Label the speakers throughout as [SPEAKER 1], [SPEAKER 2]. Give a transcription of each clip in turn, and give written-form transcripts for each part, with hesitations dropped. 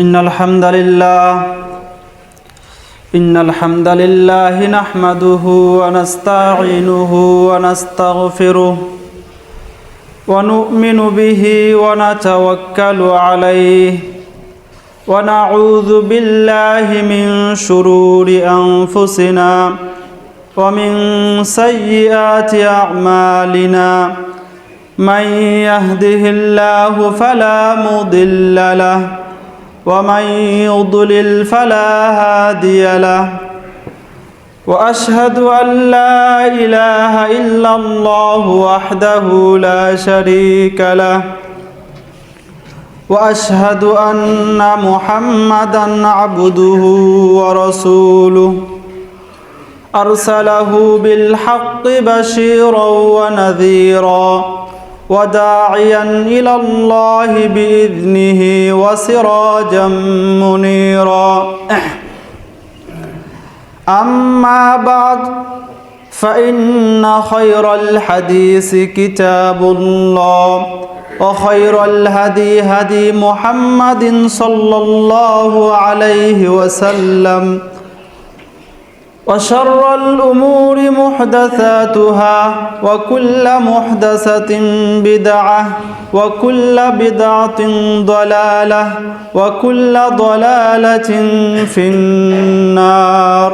[SPEAKER 1] إن الحمد لله نحمده ونستعينه ونستغفره ونؤمن به ونتوكل عليه ونعوذ بالله من شرور أنفسنا ومن سيئات أعمالنا من يهده الله فلا مضل له ومن يضلل فلا هادي له وأشهد أن لا إله إلا الله وحده لا شريك له وأشهد أن محمدًا عبده ورسوله أرسله بالحق بشيرا ونذيرا وداعيا إلى الله بإذنه وسراجا منيرا أما بعد فإن خير الحديث كتاب الله وخير الهدي هدي محمد صلى الله عليه وسلم وشر الأمور محدثاتها وكل محدثة بدعة وكل بدعة ضلالة وكل ضلالة في النار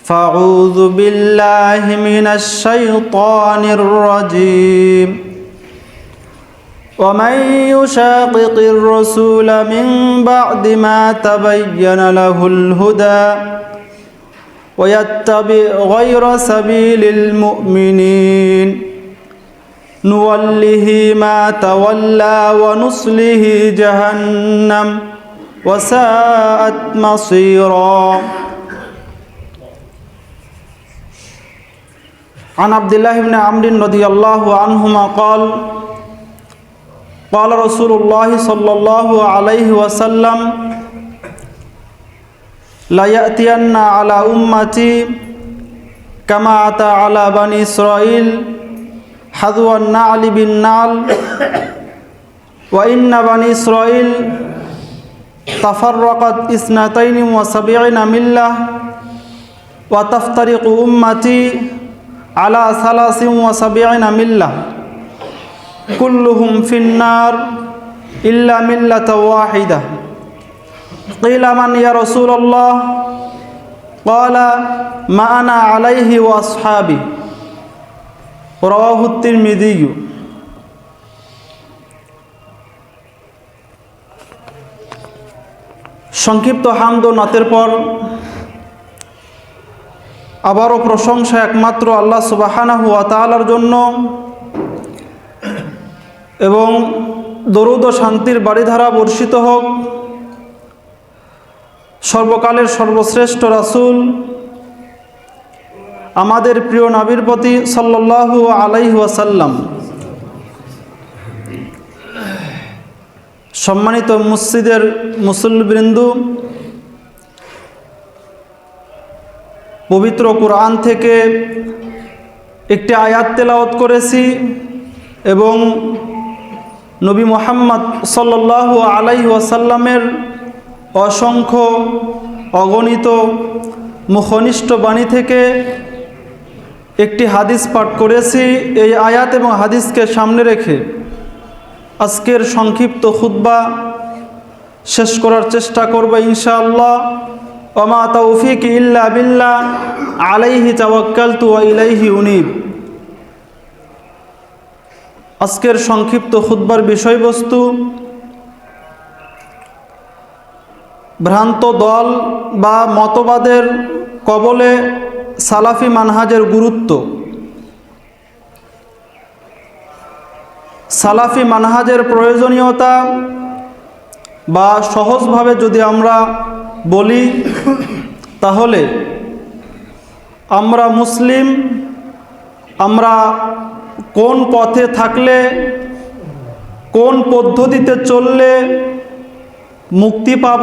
[SPEAKER 1] فأعوذ بالله من الشيطان الرجيم ومن يشاقق الرسول من بعد ما تبين له الهدى ويتبع غير سبيل المؤمنين نوله ما تولى ونصله جهنم وساءت مصيرا عن عبد الله بن عمرو رضي الله عنهما قال رسول الله صلى الله عليه وسلم لا يأتين على أمتي كما أتى على بني إسرائيل حذو النعل بالنعل وإن بني إسرائيل تفرقت 72 ملة وتفترق أمتي على 73 ملة كلهم في النار إلا ملة واحدة قيل من يا رسول الله قال ما أنا عليه وأصحابي رواه الترمذي সংক্ষিপ্ত হামদ ও নাতের পর আবারও প্রশংসা একমাত্র আল্লাহ সুবহানাহু ওয়া তাআলার জন্য এবং দরুদ ও শান্তির বারিধারা বর্ষিত হোক সর্বকালের সর্বশ্রেষ্ঠ রাসূল আমাদের প্রিয় নবীর প্রতি সাল্লাল্লাহু আলাইহি ওয়াসাল্লাম। সম্মানিত মসজিদের মুসল্লিবৃন্দ, পবিত্র কোরআন থেকে একটি আয়াত তেলাওয়াত করেছি এবং নবী মুহাম্মদ সাল্লাল্লাহু আলাইহি ওয়াসাল্লামের অসংখ্য অগণিত মুখনিষ্ঠ বাণী থেকে একটি হাদিস পাঠ করেছি। এই আয়াত এবং হাদিসকে সামনে রেখে আজকের সংক্ষিপ্ত খুতবা শেষ করার চেষ্টা করব ইনশাআল্লাহ। ওমা তাওফিক ইল্লা বিল্লাহ আলাইহি তাওয়াক্কালতু ওয়া ইলাইহি উনীব। আজকের সংক্ষিপ্ত খুতবার বিষয়বস্তু ভ্রান্ত দল বা মতবাদের কবলে সালাফি মানহাজের গুরুত্ব। সালাফি মানহাজের প্রয়োজনীয়তা বা সহজভাবে যদি আমরা বলি তাহলে আমরা মুসলিম, আমরা কোন পথে থাকলে কোন পদ্ধতিতে চললে মুক্তি পাব,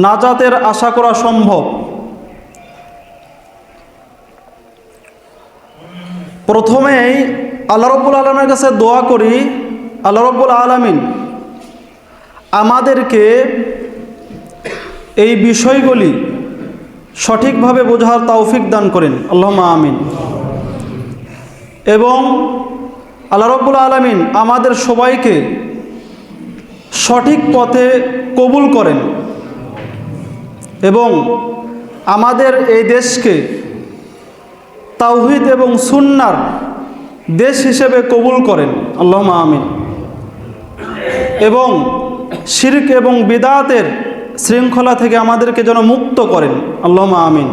[SPEAKER 1] নাজাতের আশা করা সম্ভব। প্রথমেই আল্লাহ রাব্বুল আলামিনের কাছে দোয়া করি, আল্লাহ রাব্বুল আলামিন আমাদেরকে এই বিষয়গুলি সঠিকভাবে বোঝার তৌফিক দান করেন, আল্লাহুম্মা আমিন। এবং আল্লাহ রাব্বুল আলামিন আমাদের সবাইকে সঠিক পথে কবুল করেন এবং আমাদের এই দেশকে তাওহীদ এবং সুন্নাহর দেশ হিসেবে কবুল করেন, আল্লাহুম্মা আমিন। এবং শিরক এবং বিদআতের শৃঙ্খলা থেকে আমাদেরকে যেন মুক্ত করেন, আল্লাহুম্মা আমিন।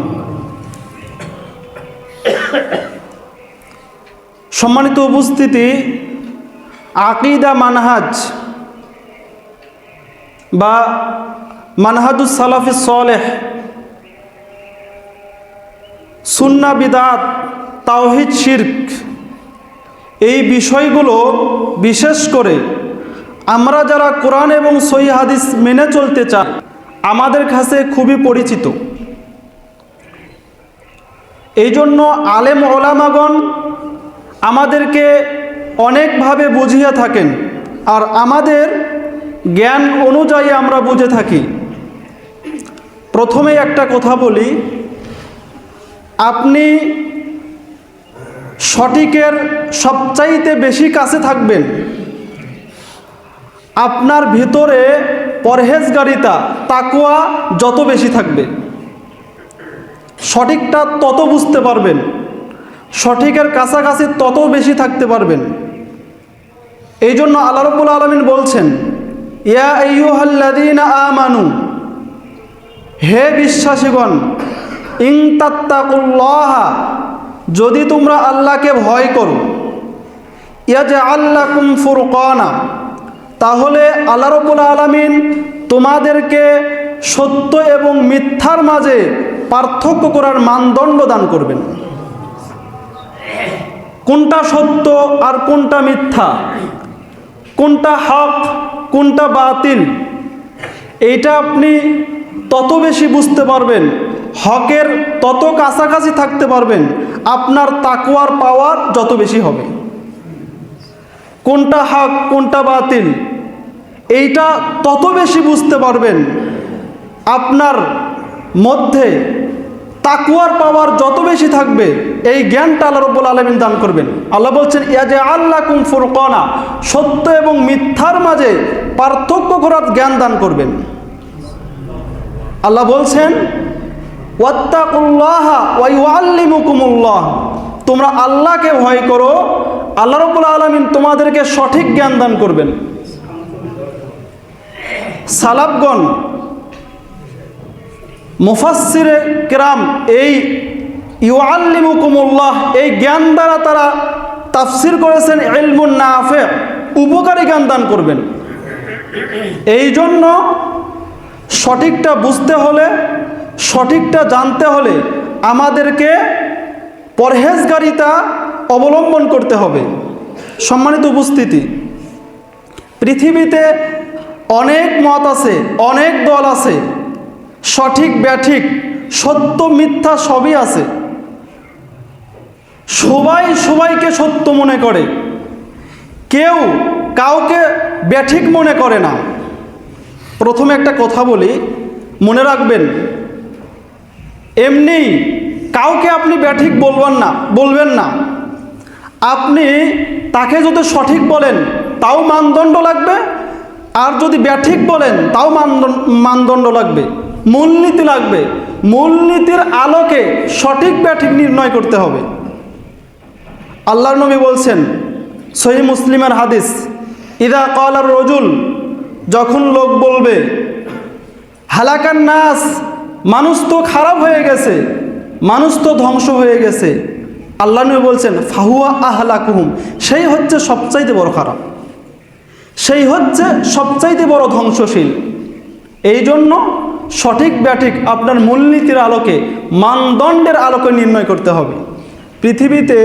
[SPEAKER 1] সম্মানিত উপস্থিতি, আকিদা মানহাজ বা মানহাজুস সালাফিস সালেহ, সুন্নাহ বিদআত, তাওহীদ শিরক, এই বিষয়গুলো বিশেষ করে আমরা যারা কোরআন এবং সহিহ হাদিস মেনে চলতে চাই আমাদের কাছে খুবই পরিচিত। এই জন্য আলেম ওলামাগণ আমাদেরকে অনেকভাবে বুঝিয়ে থাকেন, আর আমাদের জ্ঞান অনুযায়ী আমরা বুঝে থাকি। প্রথমেই একটা কথা বলি, আপনি সঠিকের সবচাইতে বেশি কাছে থাকবেন আপনার ভিতরে পরহেজগারিতা, তাকওয়া যত বেশি থাকবে, সঠিকটা তত বুঝতে পারবেন, সঠিকের কাছাকাছি তত বেশি থাকতে পারবেন। এই জন্য আল্লাহ রাব্বুল আলামিন বলছেন, ইয়া আইয়ুহাল্লাযীনা আমানু, হে বিশ্বাসীগণ, ইন তাত্তাকুল্লাহা, যদি তোমরা আল্লাহকে ভয় করো, ইয়াজআল লাকুম ফুরকানা, তাহলে আল্লাহ রাব্বুল আলামিন তোমাদেরকে সত্য এবং মিথ্যার মাঝে পার্থক্য করার মানদণ্ড দান করবেন। কোনটা সত্য আর কোনটা মিথ্যা, কোনটা হক কোনটা বাতিল, এইটা আপনি তত বেশি বুঝতে পারবেন, হকের তত কাছাকাছি থাকতে পারবেন, আপনার তাকওয়ার পাওয়ার যত বেশি হবে। কোনটা হক কোনটা বাতিল এইটা তত বেশি বুঝতে পারবেন, আপনার মধ্যে তাকওয়ার পাওয়ার যত বেশি থাকবে, এই জ্ঞানটা আল্লাহ রাব্বুল আলামিন দান করবেন। আল্লাহ বলছেন, ইয়াজআল লাকুম ফুরকানা, সত্য এবং মিথ্যার মাঝে পার্থক্য করার জ্ঞান দান করবেন। আল্লাহ বলছেন, ওয়াত্তাকুল্লাহা ওয়া ইউআল্লিমুকুমুল্লাহ, তোমরা আল্লাহকে ভয় করো, আল্লাহ রাব্বুল আলামিন তোমাদেরকে সঠিক জ্ঞান দান করবেন। সালাফগণ, মুফাসসিরে কিরাম এই ইউআল্লিমুকুমুল্লাহ এই জ্ঞান দ্বারা তারা তাফসির করেছেন ইলমুন নাফি, উপকারী জ্ঞান দান করবেন। এই জন্য সঠিকটা বুঝতে হলে, সঠিকটা জানতে হলে আমাদেরকে পরহেজগারিতা অবলম্বন করতে হবে। সম্মানিত উপস্থিতি, পৃথিবীতে অনেক মত আছে, অনেক দল আছে, সঠিক ব্যাঠিক, সত্য মিথ্যা সবই আছে। সবাই সবাইকে সত্য মনে করে, কেউ কাউকে ব্যাঠিক মনে করে না। প্রথমে একটা কথা বলি, মনে রাখবেন, এমনি কাউকে আপনি ব্যাঠিক বলবেন না। আপনি তাকে যদি সঠিক বলেন তাও মানদণ্ড লাগবে, আর যদি ব্যাঠিক বলেন তাও মানদণ্ড লাগবে, মূলনীতি লাগবে। মূলনীতির আলোকে সঠিক ব্যাঠিক নির্ণয় করতে হবে। আল্লাহর নবী বলছেন, সহিহ মুসলিমের হাদিস, ইদা ক্বালার রাজুল, যখন লোক বলবে, হালাকান নাস, মানুষ তো খারাপ হয়ে গেছে, মানুষ তো ধ্বংস হয়ে গেছে, আল্লাহ নবী বলছেন, ফাহুয়া আহলাকুহুম, সেই হচ্ছে সবচাইতে বড় খারাপ, সেই হচ্ছে সবচাইতে বড় ধ্বংসশীল। এই জন্য সঠিক ব্যাঠিক আপনার মূলনীতির আলোকে, মানদণ্ডের আলোকে নির্ণয় করতে হবে। পৃথিবীতে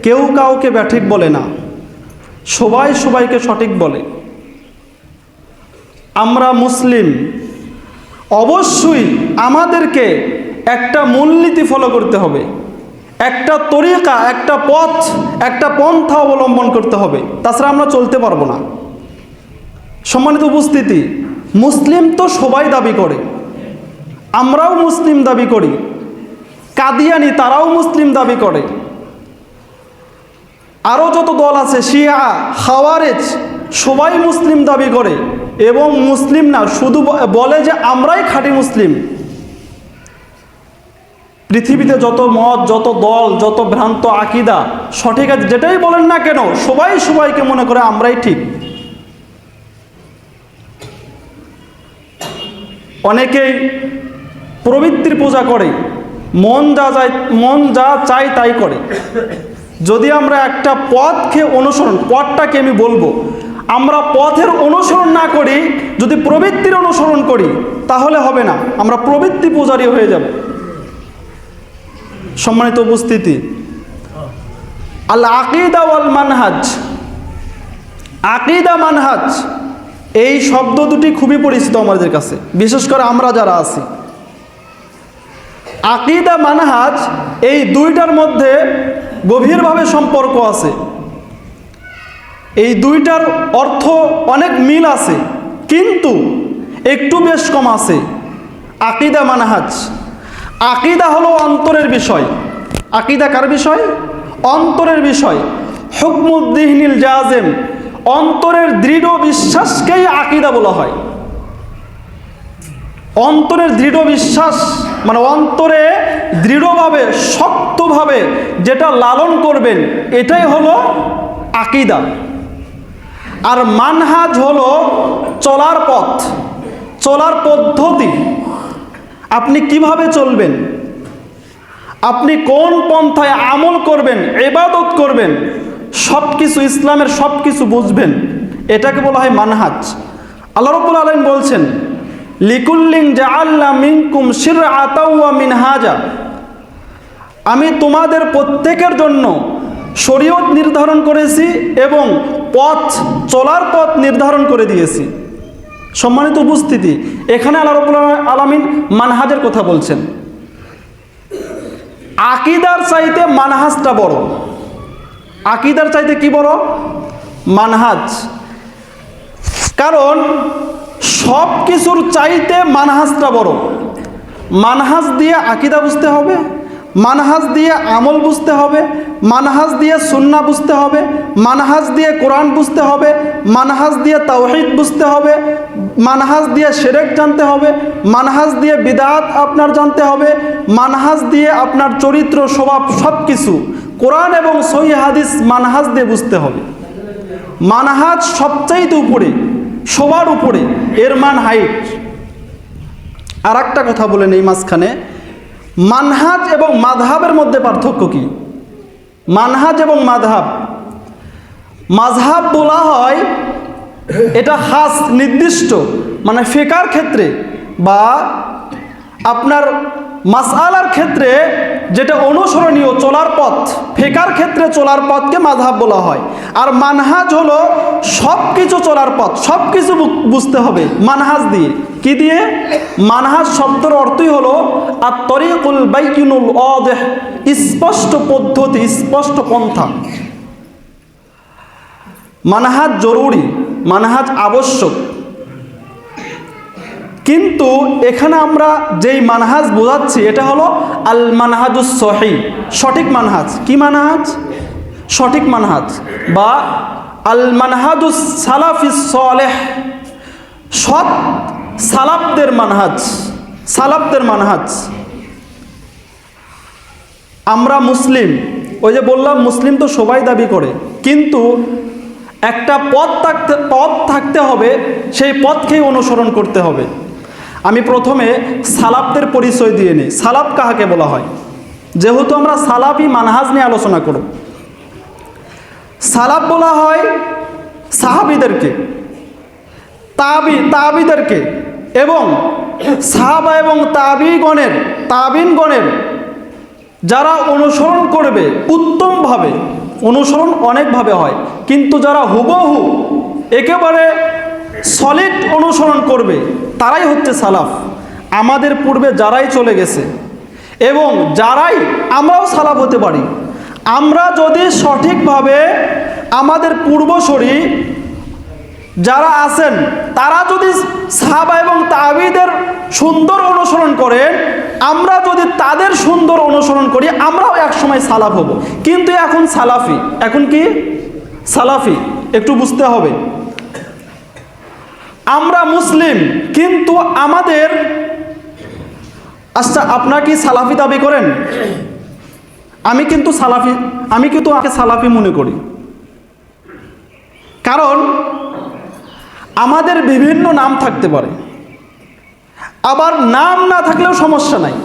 [SPEAKER 1] কেউ কাউকে ব্যাঠিক বলে না, সবাই সবাইকে সঠিক বলে। আমরা মুসলিম, অবশ্যই আমাদেরকে একটা মূলনীতি ফলো করতে হবে, একটা তরিকা, একটা পথ, একটা পন্থা অবলম্বন করতে হবে, তাছাড়া আমরা চলতে পারবো না। সম্মানিত উপস্থিতি, মুসলিম তো সবাই দাবি করে, আমরাও মুসলিম দাবি করি, কাদিয়ানি তারাও মুসলিম দাবি করে, আরও যত দল আছে শিয়া, খাওয়ারেজ, সবাই মুসলিম দাবি করে এবং মুসলিম না, শুধু বলে যে আমরাই খাঁটি মুসলিম। পৃথিবীতে যত মত, যত দল, যত ভ্রান্ত আকীদা, সঠিক আছে যেটাই বলেন না কেন, সবাই সবাইকে মনে করে আমরাই ঠিক। অনেকেই প্রবৃত্তির পূজা করে, মন যা চায় তাই করে। যদি আমরা একটা পথকে অনুসরণ, পথটাকে আমি বলবো, আমরা পথের অনুসরণ না করি, যদি প্রবৃত্তির অনুসরণ করি তাহলে হবে না, আমরা প্রবৃত্তি পূজারী হয়ে যাব। সম্মানিত উপস্থিতি, আল আকিদা ওয়াল মানহাজ, আকিদা মানহাজ এই শব্দ দুটি খুবই পরিচিত আমাদের কাছে, বিশেষ করে আমরা যারা আছি। আকিদা মানহাজ এই দুইটার মধ্যে গভীরভাবে সম্পর্ক আছে, এই দুইটার অর্থ অনেক মিল আছে, কিন্তু একটু বেশ কম আছে। আকিদা মানহাজ, আকিদা হলো অন্তরের বিষয়। আকিদা কার বিষয়? অন্তরের বিষয়। হুকমুদ্দিহনিল জাজেম, অন্তরের দৃঢ় বিশ্বাসকেই আকিদা বলা হয়। অন্তরের দৃঢ় বিশ্বাস মানে অন্তরে দৃঢ়ভাবে, শক্তভাবে যেটা লালন করবেন, এটাই হলো আকিদা। আর মানহাজ হলো চলার পথ, চলার পদ্ধতি। আপনি কিভাবে চলবেন, আপনি কোন পন্থায় আমল করবেন, ইবাদত করবেন, সব কিছু, ইসলামের সব কিছু বুঝবেন, এটাকে বলা হয় মানহাজ। আল্লাহ রাব্বুল আলামিন বলছেন, লিকুল্লিন জাআলনা মিনকুম শিরআতাও ওয়া মিনহাজা, আমি তোমাদের প্রত্যেকের জন্য শরীয়ত নির্ধারণ করেছি এবং পথ, চলার পথ নির্ধারণ করে দিয়েছি। সম্মানিত উপস্থিতি, এখানে আল্লাহ রাব্বুল আলামিন মানহাজের কথা বলছেন। আকিদার চাইতে মানহাজটা বড়। আকিদার চাইতে কি বড়? মানহাজ। কারণ সব কিছুর চাইতে মানহাজটা বড়। মানহাজ দিয়ে আকিদা বুঝতে হবে, মানহাজ দিয়ে আমল বুঝতে হবে, মানহাজ দিয়ে সুন্নাহ বুঝতে হবে, মানহাজ দিয়ে কোরআন বুঝতে হবে, মানহাজ দিয়ে তাওহীদ বুঝতে হবে, মানহাজ দিয়ে শিরক জানতে হবে, মানহাজ দিয়ে বিদআত আপনার জানতে হবে, মানহাজ দিয়ে আপনার চরিত্র, স্বভাব সব কিছু কোরআন এবং সহিহ হাদিস মানহাজ দিয়ে বুঝতে হবে। মানহাজ সবচাইতে উপরে, সবার উপরে, এর মান হাইট। আর একটা কথা বলে নেই মাঝখানে, মানহাজ এবং মাযহাবের মধ্যে পার্থক্য কি? মানহাজ এবং মাযহাব, মাযহাব বলা হয় এটা খাস, নির্দিষ্ট, মানে ফিকহের ক্ষেত্রে বা আপনার মাসআলার ক্ষেত্রে যেটা অনুসরণীয় চলার পথ, ফিকহের ক্ষেত্রে চলার পথকে মাযহাব বলা হয়। আর মানহাজ হলো সব কিছু চলার পথ, সব কিছু বুঝতে হবে মানহাজ দিয়ে। কি দিয়ে? মানহাজ শব্দের অর্থই হলো আত-তরিকুল বাইয়িনুল ওয়াদিহ, স্পষ্ট পদ্ধতি, স্পষ্ট পন্থা। মানহাজ জরুরি, মানহাজ আবশ্যক। কিন্তু এখানে আমরা যেই মানহাজ বোঝাচ্ছি এটা হলো আল মানহাজুস সহিহ, সঠিক মানহাজ। কি মানহাজ? সঠিক মানহাজ বা আল মানহাজুস সালাফিস সালেহ, সৎ সালাফদের মানহাজ, সালাফদের মানহাজ। আমরা মুসলিম, ওই যে বললাম মুসলিম তো সবাই দাবি করে, কিন্তু একটা পথ থাকতে হবে, সেই পথকেই অনুসরণ করতে হবে। আমি প্রথমে সালাফদের পরিচয় দিয়ে নিই। সালাফ কাহাকে বলা হয়? যেহেতু আমরা সালাফি মানহাজ নিয়ে আলোচনা করব, সালাফ বলা হয় সাহাবীদেরকে, তাবিদেরকে এবং সাহাবা এবং তাবিনগণের যারা অনুসরণ করবে উত্তমভাবে। অনুসরণ অনেকভাবে হয়, কিন্তু যারা হুবহু একেবারে সলিড অনুসরণ করবে তারাই হচ্ছে সালাফ। আমাদের পূর্বে যারাই চলে গেছে এবং যারাই, আমরাও সালাফ হতে পারি। আমরা যদি সঠিকভাবে আমাদের পূর্বসূরি যারা আছেন তারা যদি সাহাবা এবং তাবিদের সুন্দর অনুসরণ করেন, আমরা যদি তাদের সুন্দর অনুসরণ করি, আমরাও একসময় সালাফ হব। কিন্তু এখন সালাফি, এখন কি সালাফি, একটু বুঝতে হবে। আমরা মুসলিম, কিন্তু আমাদের, আচ্ছা আপনারা কি সালাফি দাবি করেন? আমি কিন্তু সালাফি মনে করি। কারণ আমাদের বিভিন্ন নাম থাকতে পারে, আবার নাম না থাকলেও সমস্যা নাই।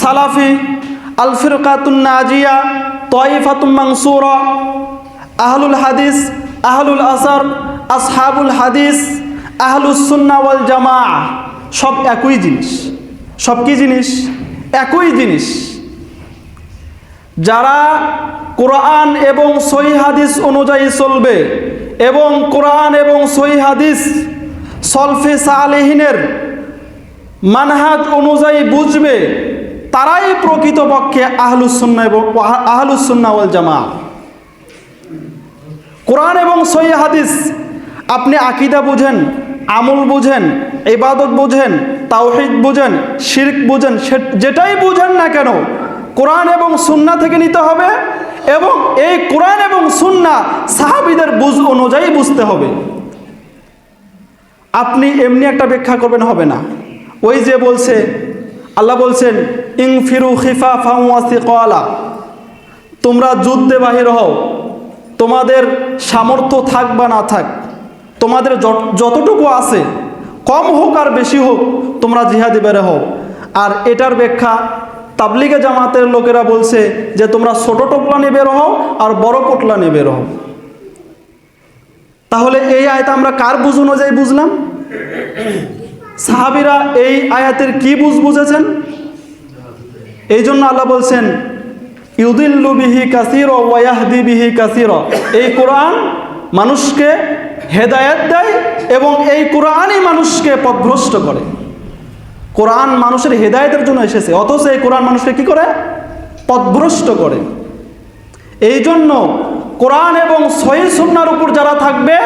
[SPEAKER 1] সালাফি, আল ফিরকাতুন নাজিয়া, তাইফাতুম মানসুরা, আহলুল হাদিস, আহলুল আসর, আসহাবুল হাদিস, আহলুস সুন্নাহ ওয়াল জামাআহ, সব একই জিনিস। সব কি জিনিস? একই জিনিস। যারা কোরআন এবং সহিহ হাদিস অনুযায়ী চলবে এবং কোরআন এবং সহিহ হাদিস সলফে সালেহিনের মানহাজ অনুযায়ী বুঝবে, তারাই প্রকৃতপক্ষে আহলুস সুন্নাহ এবং আহলুস সুন্নাহ ওয়াল জামাআহ। কোরআন এবং সহিহ হাদিস আপনি আকীদা বুঝেন, আমল বুঝেন, ইবাদত বুঝেন, তাওহীদ বুঝেন, শিরক বুঝেন, যেটাই বুঝেন না কেন কোরআন এবং সুন্নাহ থেকে নিতে হবে, এবং এই কোরআন এবং সুন্নাহ সাহাবীদের বুঝ অনুযায়ী বুঝতে হবে। আপনি এমনি একটা ব্যাখ্যা করবেন হবে না। ওই যে বলছে, আল্লাহ বলছেন ইনফিরু খিফাফাও ওয়া সিকালা, তোমরা যুদ্ধে বাহির হও, তোমাদের সামর্থ্য থাক বা না থাক, তোমাদের যতটুকু আছে, কম হোক আর বেশি হোক, তোমরা জিহাদে বের হও। আর এটার ব্যাখ্যা তাবলিগে জামাতের লোকেরা বলছে যে তোমরা ছোট টোপলা নিয়ে বের হও আর বড় পোটলা নিয়ে বের হও। তাহলে এই আয়াত আমরা কার বুঝ অনুযায়ী বুঝলাম? সাহাবীরা এই আয়াতের কি বুঝেছেন? এই জন্য আল্লাহ বলছেন ইউদিল্লু বিহি কাসীরা ওয়া ইয়াহদি বিহি কাসীরা, এই কোরআন মানুষকে হেদায়েত দেয় এবং এই কোরআনই মানুষকে পথভ্রষ্ট করে। কোরআন মানুষের হেদায়েতের জন্য এসেছে, অথচ এই কোরআন মানুষকে কি করে? পথভ্রষ্ট করে। এই জন্য কোরআন এবং সহিহ সুন্নাহর উপর যারা থাকবে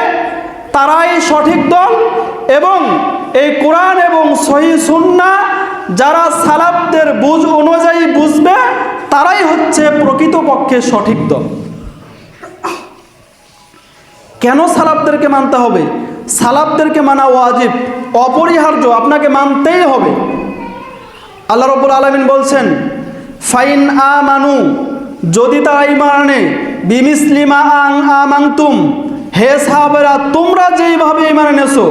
[SPEAKER 1] তারাই সঠিক দল, এবং এই কোরআন এবং সহিহ সুন্নাহ যারা সালাফদের বুঝ অনুযায়ী বুঝবে তারাই হচ্ছে প্রকৃতপক্ষে সঠিক দল। কেন সালাফদেরকে মানতে হবে? সালাফদেরকে মানা ওয়াজিব, অপরিহার্য, আপনাকে মানতেই হবে। আল্লাহ রাব্বুল আলামিন বলছেন ফাইন আমানু, যদি তারা ঈমান আনে, বিমিসলিমা আমানতুম, হে সাহাবারা তোমরা যেইভাবে ঈমান এনেছো,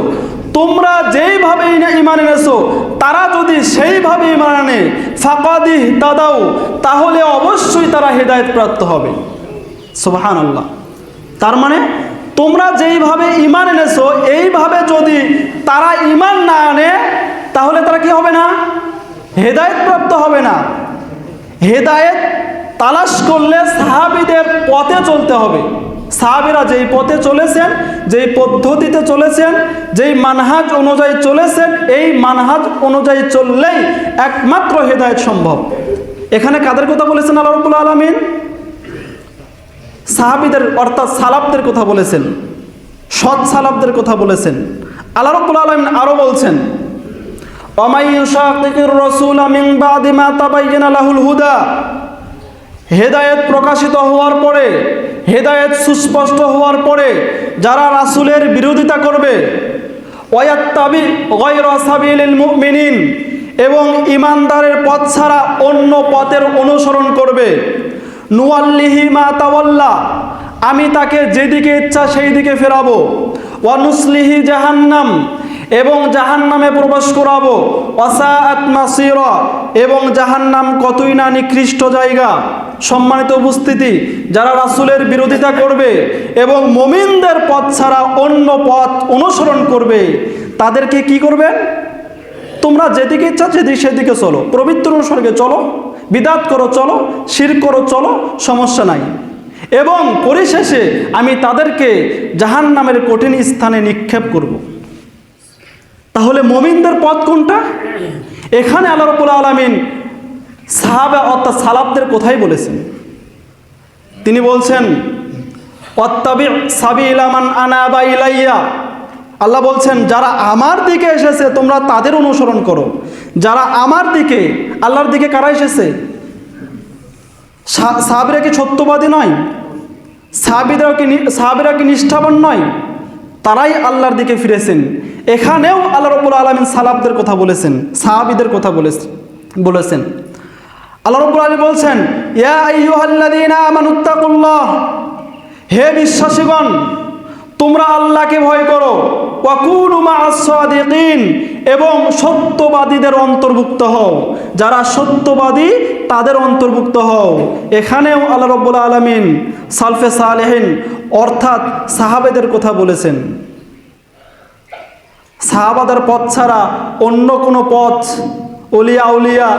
[SPEAKER 1] তোমরা যেইভাবে ঈমান এনেছো তারা যদি সেইভাবে ঈমান আনে, ফাকাদ ইহতাদাউ, তাহলে অবশ্যই তারা হেদায়েত প্রাপ্ত হবে। সুবহানাল্লাহ। তার মানে তোমরা যেইভাবে ঈমান এনেছো এইভাবে যদি তারা ঈমান না আনে তাহলে তারা কি হবে না? হেদায়েত প্রাপ্ত হবে না। হেদায়েত তালাশ করলে সাহাবীদের পথে চলতে হবে। সাহাবীরা যেই পথে চলেছেন, যেই পদ্ধতিতে চলেছেন, যেই মানহাজ অনুযায়ী চলেছেন, এই মানহাজ অনুযায়ী চললেই একমাত্র হেদায়েত সম্ভব। এখানে কাদের কথা বলেছেন আল্লাহ রাব্বুল আলামিন? সাহাবীদের অর্থাৎ সালাফদের কথা বলেছেন, সৎ সালাফদের কথা বলেছেন। আল্লাহ রাব্বুল আলামিন আরো বলছেন ওয়ামাই ইউশাকিকির রাসূলা মিন বাদি মা তাবায়্যানা লাহুল হুদা, হেদায়েত প্রকাশিত হওয়ার পরে, হেদায়েত সুস্পষ্ট হওয়ার পরে যারা রাসূলের বিরোধিতা করবে, ওয়ায়াত্তাবি গায়রা সাবিলিল মুমিনিন, এবং ঈমানদারের পথ ছাড়া অন্য পথের অনুসরণ করবে, নুয়াল্লিহি মা তাওয়াল্লা, আমি তাকে যেদিকে ইচ্ছা সেই দিকে ফেরাবো, ওয়া নুসলিহি জাহান্নাম, এবং জাহান্নামে প্রবেশ করাবো, ওয়াসাআত মাসিরা, এবং জাহান্নাম কতই না নিকৃষ্ট জায়গা। সম্মানিত উপস্থিতি, যারা রাসূলের বিরোধিতা করবে এবং মুমিনদের পথ ছাড়া অন্য পথ অনুসরণ করবে তাদেরকে কি করবেন? তোমরা যেদিকে ইচ্ছা সেদিকে চলো, পবিত্র অনুসরণে চলো, বিদআত করো চলো, শিরক করো চলো, সমস্যা নাই। এবং পরিশেষে আমি তাদেরকে জাহান্নামের কঠিন স্থানে নিক্ষেপ করব। তাহলে মুমিনদের পথ কোনটা? এখানে আল্লাহ রাব্বুল আলামিন সাহাবা অর্থাৎ সালাফদের কথাই বলেছেন। তিনি বলছেন ওয়াত্তাবি সাবিলা মান আনাবা ইলাইয়া। আল্লাহ বলছেন যারা আমার দিকে এসেছে তোমরা তাদের অনুসরণ করো। যারা আমার দিকে, আল্লাহর দিকে কারা এসেছে? সাহাবীরা কি সত্যবাদী নয়? সাহাবীরা কি নিষ্ঠাবান নয়? তারাই আল্লাহর দিকে ফিরেছেন। এখানেও আল্লাহ রাব্বুল আলামিন সালাফদের কথা বলেছেন, সাহাবীদের কথা বলেছেন। আল্লাহ রাব্বুল আলামিন বলছেন ইয়া আইয়ুহাল্লাযীনা আমানুত্তাকুল্লাহ, হে বিশ্বাসীগণ তোমরা আল্লাহকে ভয় করো, ওয়া কুনু মা'আস সাদিকিন, এবং সত্যবাদীদের অন্তর্ভুক্ত হও। যারা সত্যবাদী তাদের অন্তর্ভুক্ত হও। এখানেও আল্লাহ রাব্বুল আলামিন সালফে সালেহিন অর্থাৎ সাহাবাদের কথা বলেছেন। সাহাবাদের পথ ছাড়া অন্য কোনো পথ, ওলিয়া উলিয়া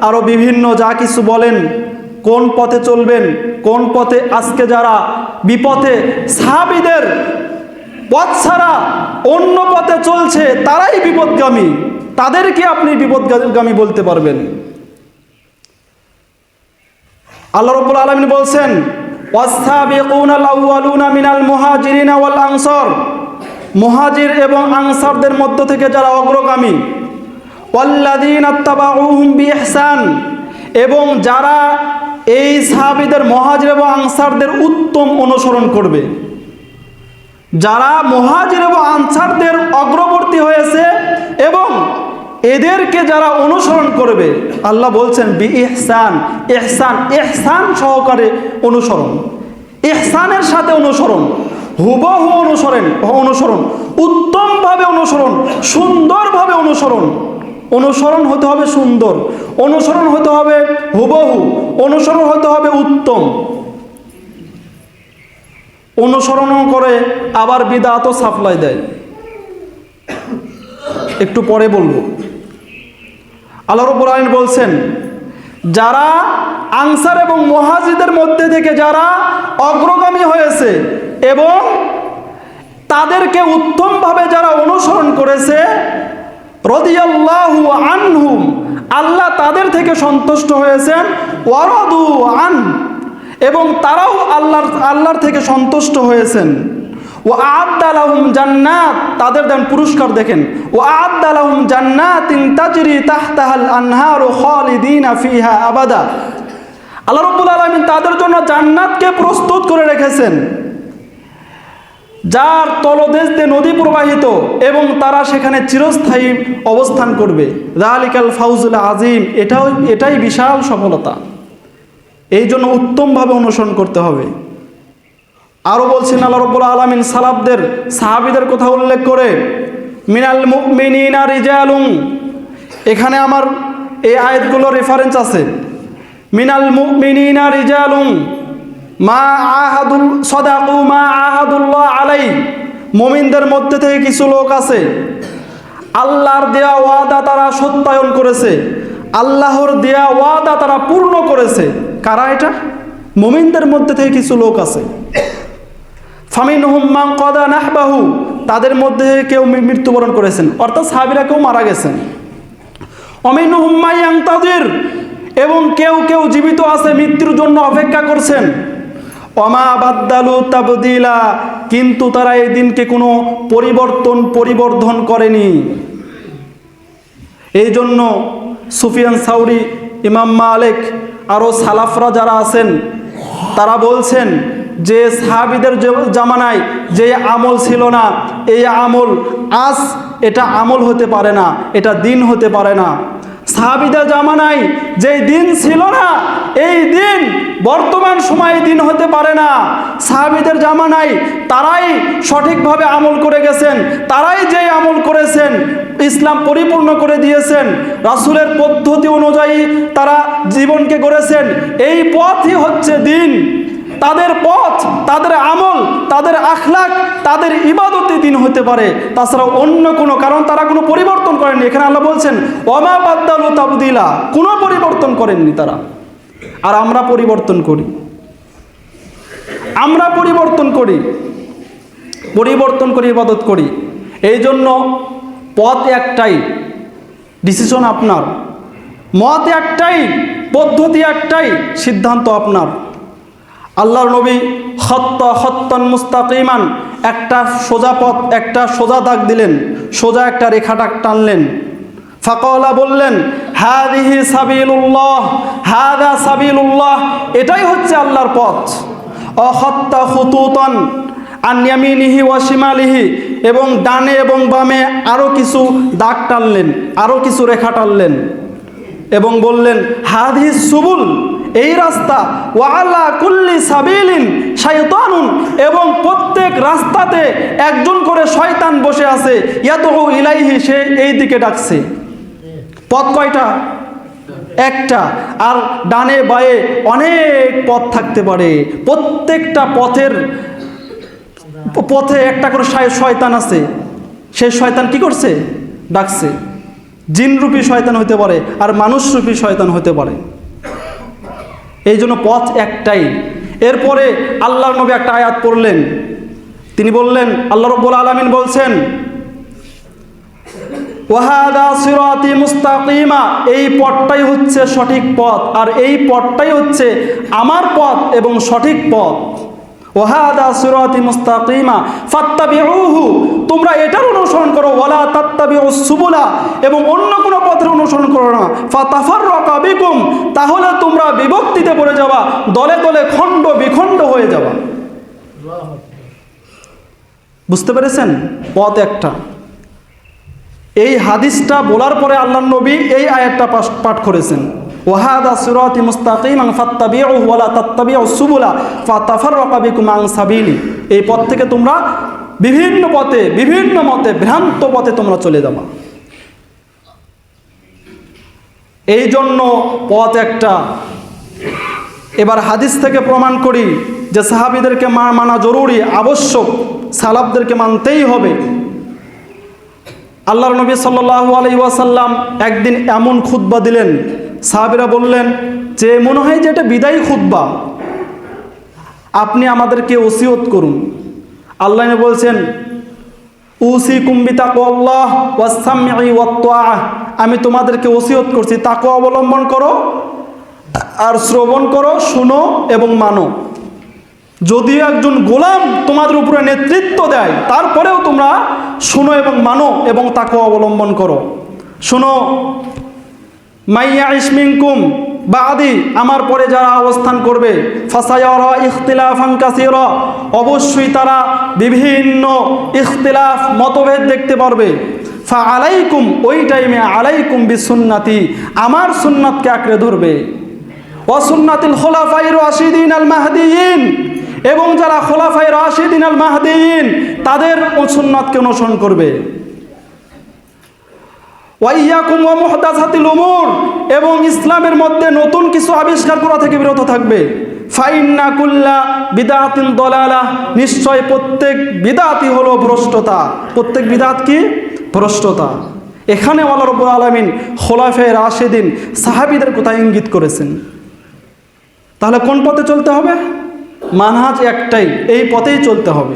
[SPEAKER 1] আরও বিভিন্ন যা কিছু বলেন, কোন পথে চলবেন, কোন পথে আজকে যারা বিপথে সাহাবীদের পথ ছাড়া অন্য পথে চলছে তারাই বিপদগামী। তাদেরকে আপনি বিপদগামী বলতে পারবেন? আল্লাহ রাব্বুল আলামিন বলছেন ওয়াস-সাবিকুনাল আউয়ালুনা মিনাল মুহাজিরিনা ওয়াল আনসার, মুহাজির এবং আনসারদের মধ্য থেকে যারা অগ্রগামী, ওয়াল্লাযীনা তাবাউহুম বিইহসান, এবং যারা এই সাহাবীদের মুহাজির এবং আনসারদের উত্তম অনুসরণ করবে। যারা মুহাজির এবং আনসারদের অগ্রবর্তী হয়েছে এবং এদেরকে যারা অনুসরণ করবে, আল্লাহ বলছেন বিইহসান, ইহসান, ইহসান সহকারে অনুসরণ, ইহসানের সাথে অনুসরণ, হুবহু অনুসরণ, উত্তমভাবে অনুসরণ, সুন্দরভাবে অনুসরণ। অনুসরণ হতে হবে সুন্দর, অনুসরণ হতে হবে হুবহু, অনুসরণ হতে হবে উত্তম। অনুসরণও করে আবার বিদআতও সাপ্লাই দেয়, একটু পরে বলবো। আল্লাহ রাব্বুল আলামিন বলছেন যারা আনসার এবং মুহাজিরদের মধ্যে থেকে যারা অগ্রগামী হয়েছে এবং তাদেরকে উত্তমভাবে যারা অনুসরণ করেছে, রাদিয়াল্লাহু আনহুম, আল্লাহ তাদের থেকে সন্তুষ্ট হয়েছেন, ওয়ারাদু আন, এবং তারাও আল্লাহর থেকে সন্তুষ্ট হয়েছেন। ও আ'আদ্দা লাহুম জান্নাত, তাদের দেন পুরস্কার দেখেন, ও আ'আদ্দা লাহুম জান্নাতিন তাজরি তাহতাহাল আনহারু খালিদিনা ফিহা আবাদা। আল্লাহ রাব্বুল আলামিন তাদের জন্য জান্নাতকে প্রস্তুত করে রেখেছেন, যার তলদেশ দিয়ে নদী প্রবাহিত, এবং তারা সেখানে চিরস্থায়ী অবস্থান করবে। যালিকাল ফাউজুল আযীম, এটাই বিশাল সফলতা। এই জন্য উত্তমভাবে অনুসরণ করতে হবে। আরও বলছেন আল্লাহ রাব্বুল আলামিন সালাফদের, সাহাবীদের কথা উল্লেখ করে মিনাল মুমিনিনা রিজালুন, এখানে আমার এই আয়াতগুলো রেফারেন্স আছে। মিনাল মুমিনিনা রিজালুন মা আহাদুল সাদাকু মা আহাদুল্লাহ আলাই, মুমিনদের মধ্যে থেকে কিছু লোক আছে আল্লাহর দেয়া ওয়াদা তারা সত্যায়ন করেছে, আল্লাহর দেয়া ওয়াদা তারা পূর্ণ করেছে। কারা এটা? মুমিনদের মধ্যে থেকে কিছু লোক আছে। ফামিনহুম মান কাদা নাহবাহু, তাদের মধ্যে কেউ মৃত্যুবরণ করেছেন, অর্থাৎ সাহাবীরা কেউ মারা গেছেন। অমিনহুম মান ইয়ানতাযির, এবং কেউ জীবিত আছে, মৃত্যুর জন্য অপেক্ষা করছেন। ওমা বাদদালু তাবদিলা, কিন্তু তারা এই দিনকে কোনো পরিবর্ধন করেনি। এই জন্য সুফিয়ান সাউরি, ইমাম মালিক, আরও সালাফরা যারা আছেন তারা বলছেন যে সাহাবীদের জামানায় যে আমল ছিল না, এই আমল আজ এটা আমল হতে পারে না, এটা দিন হতে পারে না। সাহাবীদের জামানায় যেই দিন ছিল না, এই দিন বর্তমান সময়ে দিন হতে পারে না। সাহাবীদের জামানায় তারাই সঠিকভাবে আমল করে গেছেন, তারাই যেই আমল করেছেন ইসলাম পরিপূর্ণ করে দিয়েছেন, রাসূলের পদ্ধতি অনুযায়ী তারা জীবনকে গড়েছেন। এই পথই হচ্ছে দিন। তাদের পথ, তাদের আমল, তাদের আখলাক, তাদের ইবাদতে দিন হতে পারে, তাছাড়া অন্য কোনো, কারণ তারা কোনো পরিবর্তন করেননি। এখানে আল্লাহ বলছেন ওমা বাদদালু তাবদিলা, কোনো পরিবর্তন করেননি তারা। আর আমরা পরিবর্তন করি, পরিবর্তন করি, ইবাদত করি। এই জন্য পথ একটাই, ডিসিশন আপনার, মত একটাই, পদ্ধতি একটাই, সিদ্ধান্ত আপনার। আল্লাহর নবী খত্তান মুস্তাকিমান, একটা সোজা পথ, একটা সোজা দাগ দিলেন, সোজা একটা রেখাটা টানলেন। ফাকালা, বললেন, হাদিহি সাবিলুল্লাহ, হাদা সাবিলুল্লাহ, এটাই হচ্ছে আল্লাহর পথ। অখত্তা খুতুতান আন ইয়ামিনিহি ওয়া শিমালিহি, এবং ডানে এবং বামে আরও কিছু দাগ টানলেন, আরও কিছু রেখা টানলেন, এবং বললেন, হাদিহি সুবুল, এই রাস্তা, ওয়া আলা কুল্লি সাবিলিন শাইতানুন, এবং প্রত্যেক রাস্তাতে একজন করে শয়তান বসে আছে, ইয়াদউ ইলাইহি, সে এই দিকে ডাকছে। পথ কয়টা? একটা। আর ডানে বায়ে অনেক পথ থাকতে পারে, প্রত্যেকটা পথে একটা করে শয়তান আছে, সেই শয়তান কি করছে? ডাকছে। জিনরূপী শয়তান হতে পারে, আর মানুষরূপী শয়তান হতে পারে। এই জন্য পথ একটাই। এরপরে আল্লাহর নবী একটা আয়াত পড়লেন, তিনি বললেন, আল্লাহ রাব্বুল আলামিন বলছেন, ওয়াহাদা সিরাতি মুস্তাকিমা, এই পথটাই হচ্ছে সঠিক পথ, আর এই পথটাই হচ্ছে আমার পথ এবং সঠিক পথ। ওয়াহাদা সিরাতি মুস্তাকিমা ফাত্তাবিউহু, তোমরা এটার অনুসরণ করো, ওয়ালা তাত্তাবিউস সুবুলা, এবং অন্য কোনো পথের অনুসরণ করো না, ফাতাফাররাকা বিকুম, তাহলে তোমরা বিভক্তিতে পড়ে যাবা, দলে দলে খণ্ড বিখণ্ড হয়ে যাবা। বুঝতে পেরেছেন? পথ একটা। এই হাদিসটা বলার পরে আল্লাহর নবী এই আয়াতটা পাঠ করেছেন, ওয়াহাদা সিরাতি মুস্তাকিমান ফাত্তাবিউহু ওয়ালা তাত্তাবিউস সুবুলা ফাতাফাররাকা বিকুম আন সাবিলি, এই পথ থেকে তোমরা বিভিন্ন পথে, বিভিন্ন মতে, ভ্রান্ত পথে তোমরা চলে যাবা। এই জন্য পথ একটা। এবার হাদিস থেকে প্রমাণ করি যে সাহাবীদেরকে মানা জরুরি, আবশ্যক, সালাফদেরকে মানতেই হবে। আল্লাহর নবী সাল্লাল্লাহু আলাইহি ওয়াসাল্লাম একদিন এমন খুতবা দিলেন, সাহাবীরা বললেন যে মনে হয় যে এটা বিদায়ী খুতবা, আপনি আমাদেরকে ওসিয়ত করুন। আল্লাহ বলছেন, উসিকুম বিতাকওয়াল্লাহ ওয়াস-সামঈ ওয়াত-তাআহ, আমি তোমাদেরকে ওসিয়ত করছি তাকওয়া অবলম্বন করো, আর শ্রবণ করো, শুনো এবং মানো। যদিও একজন গোলাম তোমাদের উপরে নেতৃত্ব দেয়, তারপরেও তোমরা শুনো এবং মানো এবং তাকওয়া অবলম্বন করো। শুনো, মাইয়াইশ মিনকুম বাদি, আমার পরে যারা অবস্থান করবে, ফাসায়ারা ইখতিলাফান কাসীরা, অবশ্যই তারা বিভিন্ন ইখতিলাফ, মতভেদ দেখতে পারবে। ফা আলাইকুম, ওই টাইমে আলাইকুম বিসুন্নতি, আমার সুন্নাতকে আঁকড়ে ধরবে। ওয়া সুন্নাতিল খুলাফায়ে রাশিদিন আল মাহদিয়িন, এবং যারা খুলাফায়ে রাশিদিন আল মাহদিয়িন, তাদের সুন্নাতকে অনুসরণ করবে। ওয়াইয়াকুম ওয়া মুহদাসাতিল উমুর, এবং ইসলামের মধ্যে নতুন কিছু আবিষ্কার করা থেকে বিরত থাকবে। ফাইন্না কুল্লা বিদআতিন দালালাহ, নিশ্চয় প্রত্যেক বিদআতই হলো ভ্রষ্টতা। প্রত্যেক বিদআত কি? ভ্রষ্টতা। এখানে আল্লাহ রাব্বুল আলামিন খুলাফায়ে রাশিদিন, সাহাবীদের কথা ইঙ্গিত করেছেন। তাহলে কোন পথে চলতে হবে? মানহাজ একটাই, এই পথেই চলতে হবে।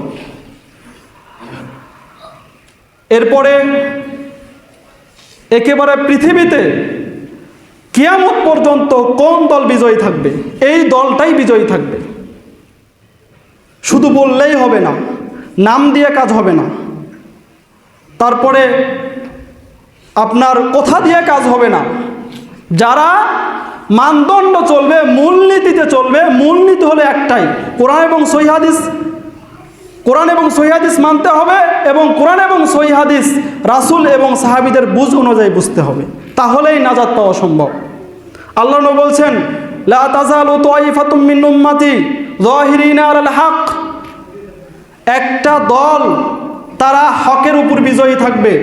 [SPEAKER 1] এরপরে একেবারে পৃথিবীতে কিয়ামত পর্যন্ত কোন দল বিজয়ী থাকবে? এই দলটাই বিজয়ী থাকবে। শুধু বললেই হবে না, নাম দিয়ে কাজ হবে না, তারপরে আপনার কথা দিয়ে কাজ হবে না। যারা মানদণ্ড চলবে, মূলনীতিতে চলবে, মূলনীতি হলো একটাই, কোরআন এবং সহিহ হাদিস। কোরআন এবং সহিহ হাদিস মানতে হবে, এবং কোরআন এবং সহিহ হাদিস রাসূল এবং সাহাবীদের বুঝ অনুযায়ী বুঝতে হবে, তাহলেই নাজাত পাওয়া সম্ভব। আল্লাহ নবী বলছেন, লা তাযালু তাইফাতুম মিন উম্মতি যাহিরিনা আলাল হক, একটা দল তারা হকের উপর বিজয়ী থাকবে।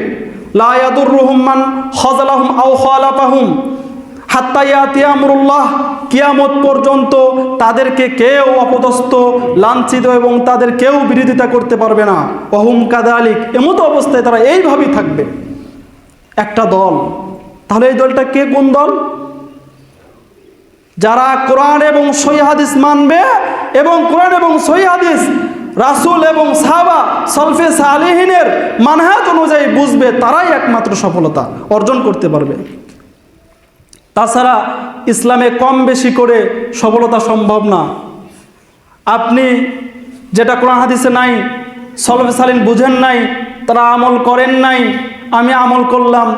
[SPEAKER 1] লা ইয়াদুররুহুম মান খাযালাহুম আও খালাফাহুম হাত্তা ইয়াতি আমরুল্লাহ, কিয়ামত পর্যন্ত তাদেরকে কেউ অপদস্থ, লাঞ্ছিত এবং তাদের কেউ বিরোধিতা করতে পারবে না। ওহুম কাযালিক, এমতো অবস্থায় তারা এইভাবেই থাকবে, একটা দল। তাহলে এই দলটা কে? কোন দল? যারা কোরআন এবং সহিহ হাদিস মানবে, এবং কোরআন এবং সহিহ হাদিস রাসূল এবং সাহাবা সালফে সালেহিনের মানহাজ অনুযায়ী বুঝবে, তারাই একমাত্র সফলতা অর্জন করতে পারবে। তাছাড়া ইসলামে কম বেশি করে সফলতা সম্ভব না। আপনি যেটা কোরআন হাদিসে নাই, সলফে সালিন বুঝেন নাই, তারা আমল করেন নাই, আমি আমল করলাম।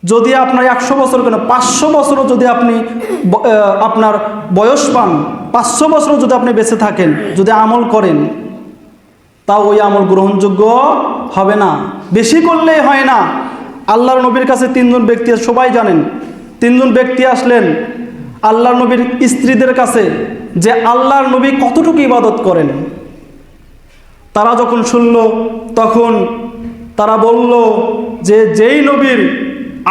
[SPEAKER 1] যদি আপনার 100 বছর কেন 500 বছরও যদি আপনি আপনার বয়স পান, 500 বছরও যদি আপনি বেঁচে থাকেন, যদি আমল করেন, তাও ওই আমল গ্রহণযোগ্য হবে না। বেশি করলেই হয় না। আল্লাহর নবীর কাছে 3 জন ব্যক্তি, সবাই জানেন, 3 জন ব্যক্তি আসলেন আল্লাহর নবীর স্ত্রীদের কাছে যে আল্লাহর নবী কতটুকু ইবাদত করেন। তারা যখন শুনল, তখন তারা বলল যে যেই নবীর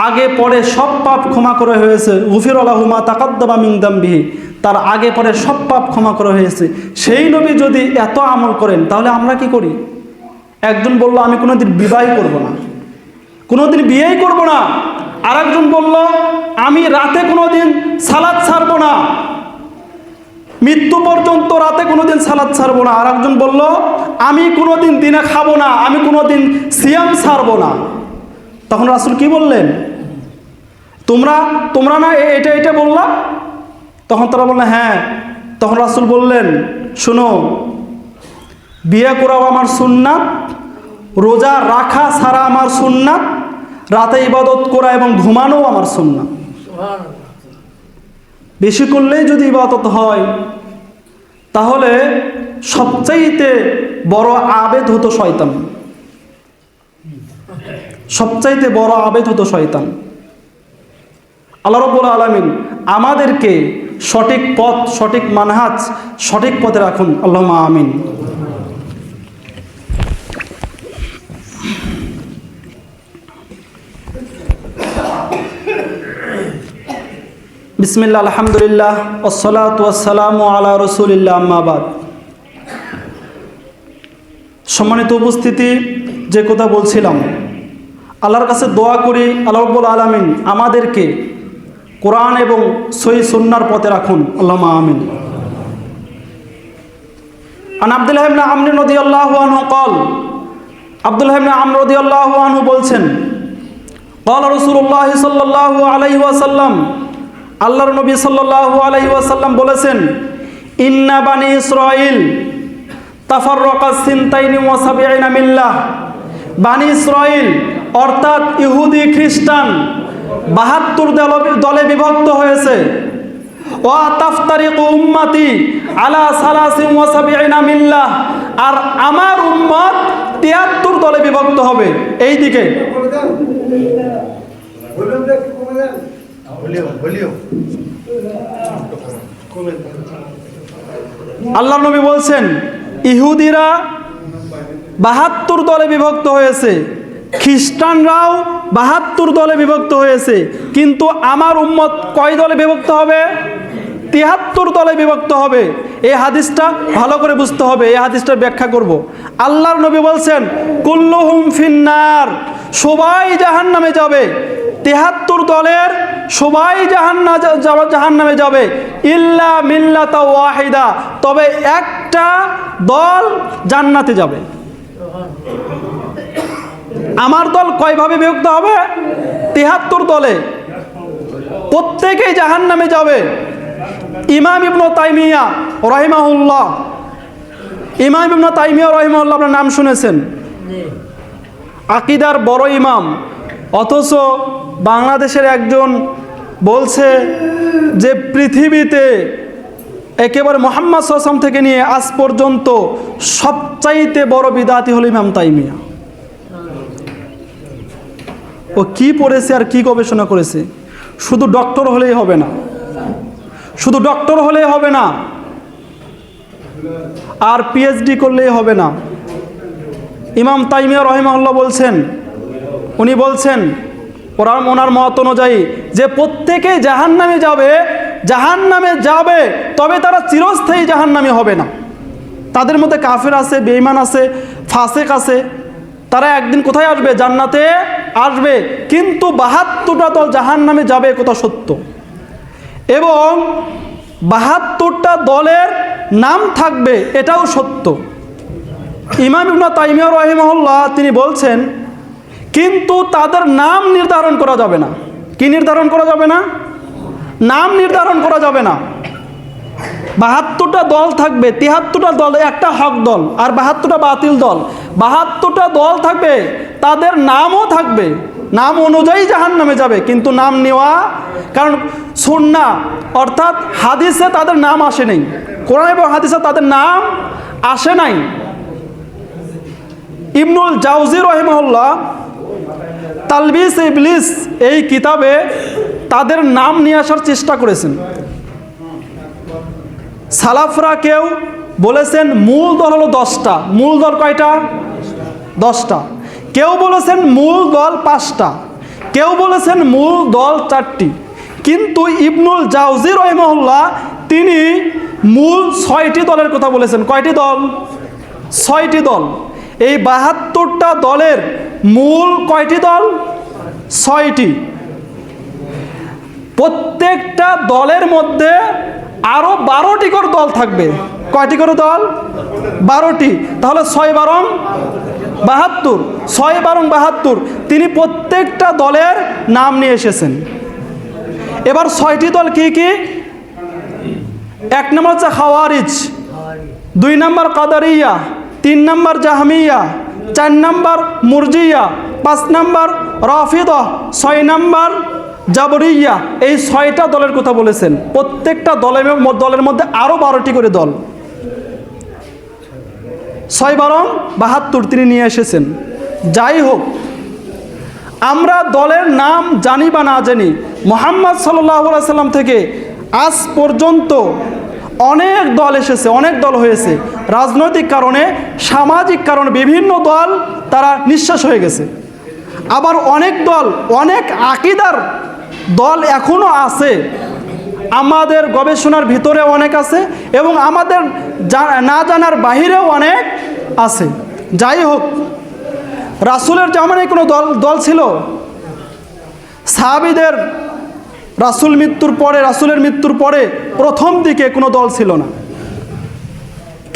[SPEAKER 1] আগে পরে সব পাপ ক্ষমা করা হয়েছে, গফিরা লাহু মা তাকাদ্দামা মিন যামবিহি, তার আগে পরে সব পাপ ক্ষমা করা হয়েছে, সেই নবী যদি এত আমল করেন, তাহলে আমরা কি করি? একজন বলল আমি কোনোদিন বিবাহই করব না, কোনোদিন বিয়েই করব না। আরেকজন বলল আমি রাতে কোনোদিন সালাত ছাড়বো না, মৃত্যু পর্যন্ত রাতে কোনোদিন সালাত ছাড়বো না। আরেকজন বলল আমি কোনোদিন দিনে খাবো না, আমি কোনোদিন সিয়াম ছাড়বো না। তখন রাসূল কি বললেন? তোমরা না এটা বললা? তখন তারা বললেন হ্যাঁ। তখন রাসূল বললেন, শোনো, বিয়ে করাও আমার সুন্নাত, রোজা রাখা ছাড়া আমার সুন্নাত, রাতে ইবাদত করা এবং ঘুমানোও আমার সুন্নাত। বেশি করলেই যদি ইবাদত হয়, তাহলে সবচাইতে বড় আবেদ হতো শয়তান, সবচাইতে বড় আবেদ হতো শয়তান। আল্লাহ রাব্বুল আলামিন আমাদেরকে সঠিক পথ, সঠিক মানহাজ, সঠিক পথে রাখুন, আল্লাহুম্মা আমিন। বিসমিল্লাহ, আলহামদুলিল্লাহ, ওয়াসসালাতু ওয়াসসালামু আলা রাসূলিল্লাহ, আম্মা বাদ। সম্মানিত উপস্থিতি, যে কথা বলছিলাম, আল্লাহর কাছে দোয়া করি আল্লাহ রাব্বুল আলামিন আমাদেরকে কোরআন এবং সহিহ সুন্নাহর পথে রাখুন, আল্লাহুম্মা আমিন। আন আব্দুল্লাহ ইবনে আমর রাদিয়াল্লাহু আনহু قال, আব্দুল্লাহ ইবনে আমর রাদিয়াল্লাহু আনহু বলছেন, قال রাসূলুল্লাহ সাল্লাল্লাহু আলাইহি ওয়াসাল্লাম, আল্লাহর নবী সাল্লাল্লাহু আলাইহি ওয়াসাল্লাম বলেছেন, ইন্না বানি ইসরাঈল তাফাররাকা সিনতাইনি ওয়া সাবঈনা মিল্লাহ, বানি ইসরাঈল অর্থাৎ ইহুদি খ্রিস্টান 72 দলে বিভক্ত হয়েছে। ওয়া তাফতারিকু উম্মতি আলা সালাসিন ওয়া সাবঈনা মিল্লাহ, আর আমার উম্মত 73 দলে বিভক্ত হবে। এই দিকে আল্লাহ নবী বলছেন ইহুদিরা 72 দলে বিভক্ত হয়েছে, খ্রিস্টানরাও 72 দলে বিভক্ত হয়েছে, কিন্তু আমার উম্মত কয় দলে বিভক্ত হবে? 73 দলে বিভক্ত হবে। এই হাদিসটা ভালো করে বুঝতে হবে, এই হাদিসটার ব্যাখ্যা করব। আল্লাহর নবী বলছেন কুল্লুহুম ফিন্নার, সবাই জাহান্নামে যাবে, 73 দলের সবাই জাহান্নামে যাবে, ইল্লা মিল্লাতা ওয়াহিদা, তবে একটা দল জান্নাতে যাবে। আমার দল কয়ভাবে বিভক্ত হবে? 73 দলে, প্রত্যেকেই জাহান্নামে যাবে। ইমাম ইবনে তাইমিয়া রাহিমাহুল্লাহ, ইমাম ইবনে তাইমিয়া রাহিমাহুল্লাহ, আপনার নাম শুনেছেন, আকীদার বড় ইমাম, অথচ বাংলাদেশের একজন বলছে যে পৃথিবীতে একেবারে মুহাম্মদ সাল্লাল্লাহু আলাইহি ওয়াসাল্লাম থেকে নিয়ে আজ পর্যন্ত সবচাইতে বড় বিদআতি হলো ইমাম তাইমিয়া। ও কি পড়েছে আর কি গবেষণা করেছে? শুধু ডক্টর হলেই হবে না, শুধু ডক্টর হলেই হবে না, আর পিএইচডি করলেই হবে না। ইমাম তাইমিয়া রাহিমাহুল্লাহ বলছেন, উনি বলছেন ওনার মত অনুযায়ী যে প্রত্যেকে জাহান্নামে যাবে, জাহান্নামে যাবে, তবে তারা চিরস্থায়ী জাহান্নামী হবে না। তাদের মধ্যে কাফের আছে, বেঈমান আছে, ফাসেক আছে, তারা একদিন কোথায় আসবে? জান্নাতে আসবে, কিন্তু 72টা দল জাহান্নামে যাবে, কথা সত্য। এবং 72টা দলের নাম থাকবে, এটাও সত্য। ইমাম ইবনে তাইমিয়া রাহিমাহুল্লাহ তিনি বলছেন, কিন্তু তাদের নাম নির্ধারণ করা যাবে না। কি নির্ধারণ করা যাবে না? নাম নির্ধারণ করা যাবে না। 72টা দল থাকবে, 73টা দল একটা হক দল, আর 72টা বাতিল দল। 72টা দল থাকবে, তাদের নামও থাকবে, নাম অনুযায়ী জাহান্নামে যাবে, কিন্তু নাম নেওয়া, কারণ সুন্নাহ অর্থাৎ হাদিসে তাদের নাম আসে নাই, কোরআন এবং হাদিসে তাদের নাম আসে নাই। ইবনুল জাওজি রাহিমাহুল্লাহ তালবিস ইবলিস এই কিতাবে তাদের নাম নিয়ে আসার চেষ্টা করেছেন। সালাফরা কেউ বলেছেন মূল দল হলো 10টা, মূল দল কয়টা? 10টা। কেউ বলেছেন মূল দল 5টা, কেউ বলেছেন মূল দল 4টি। কিন্তু ইবনুল জাওজি রাহিমাহুল্লাহ তিনি মূল 6টি দলের কথা বলেছেন। কয়টি দল? 6টি দল। এই 72টা দলের মূল কয়টি দল? 6টি। প্রত্যেকটা দলের মধ্যে আরো 12টি করে দল থাকবে। কয়টি করে দল? 12টি। তাহলে 6 বারং 72, 6 বারং 72। তিনি প্রত্যেকটা দলের নাম নিয়ে এসেছেন। এবার 6টি দল কি কি? 1 নম্বর হচ্ছে খাওয়ারিজ, 2 নম্বর কাদারিয়া, 3 নম্বর জাহমিয়া, 4 নম্বর মুরজিয়া, 5 নম্বর রাফিদা, 6 নম্বর জাবরিয়া। এই 6টা দলের কথা বলেছেন। প্রত্যেকটা দলের মধ্যে আরো 12টি করে দল। 6 বারং 72 তিনি নিয়ে এসেছেন। যাই হোক, আমরা দলের নাম জানি বা না জানি, মুহাম্মদ সাল্লাল্লাহু আলাইহি সাল্লাম থেকে আজ পর্যন্ত অনেক দল এসেছে, অনেক দল হয়েছে। রাজনৈতিক কারণে, সামাজিক কারণে বিভিন্ন দল তারা নিঃশেষ হয়ে গেছে। আবার অনেক দল, অনেক আকীদার দল এখনো আছে, আমাদের গবেষণার ভিতরে অনেক আছে এবং আমাদের না জানার বাহিরেও অনেক আছে। যাই হোক, রাসূলের জামানায় কোনো দল ছিল? সাহাবীদের রাসূলের মৃত্যুর পরে প্রথম দিকে কোনো দল ছিল না,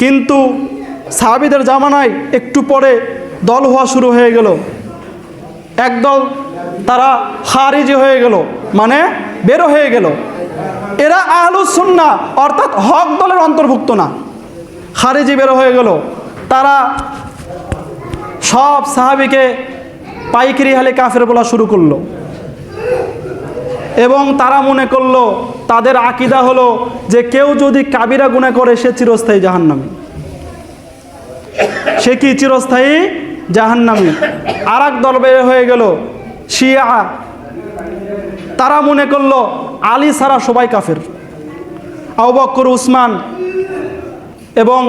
[SPEAKER 1] কিন্তু সাহাবীদের জামানায় একটু পরে দল হওয়া শুরু হয়ে গেল। একদল তারা খারিজি হয়ে গেল, মানে বের হয়ে গেল। এরা আহলুস সুন্নাহ অর্থাৎ হক দলের অন্তর্ভুক্ত না, খারিজি বের হয়ে গেল। তারা সব সাহাবীকে পাইকারি হালে কাফের বলা শুরু করলো এবং তারা মনে করলো, তাদের আকীদা হলো যে কেউ যদি কাবিরা গুনাহ করে সে চিরস্থায়ী জাহান্নামী। সে কি চিরস্থায়ী জাহান্নামী? আর এক দল বের হয়ে গেল শিয়া। তারা মনে করলো আলী ছাড়া সবাই কাফের। আবু বকর, উসমান এবং